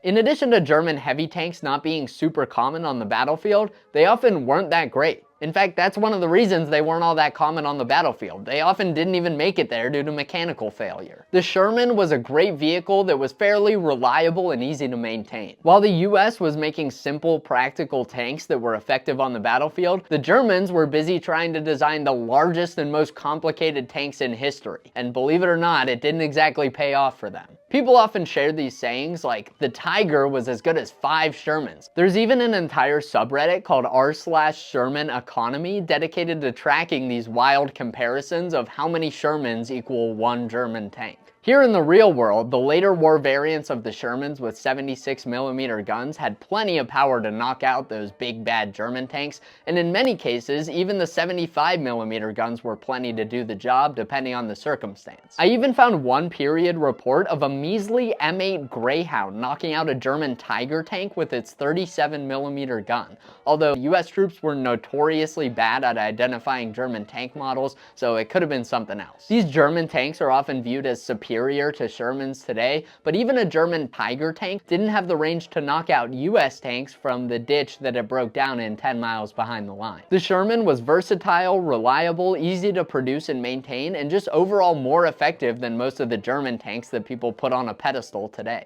In addition to German heavy tanks not being super common on the battlefield, they often weren't that great. In fact, that's one of the reasons they weren't all that common on the battlefield. They often didn't even make it there due to mechanical failure. The Sherman was a great vehicle that was fairly reliable and easy to maintain. While the US was making simple, practical tanks that were effective on the battlefield, the Germans were busy trying to design the largest and most complicated tanks in history. And believe it or not, it didn't exactly pay off for them. People often share these sayings like, the Tiger was as good as 5 Shermans. There's even an entire subreddit called r/Sherman Economy dedicated to tracking these wild comparisons of how many Shermans equal 1 German tank. Here in the real world, the later war variants of the Shermans with 76mm guns had plenty of power to knock out those big bad German tanks, and in many cases, even the 75mm guns were plenty to do the job depending on the circumstance. I even found one period report of a measly M8 Greyhound knocking out a German Tiger tank with its 37mm gun, although US troops were notoriously bad at identifying German tank models, so it could have been something else. These German tanks are often viewed as superior to Shermans today, but even a German Tiger tank didn't have the range to knock out US tanks from the ditch that it broke down in 10 miles behind the line. The Sherman was versatile, reliable, easy to produce and maintain, and just overall more effective than most of the German tanks that people put on a pedestal today.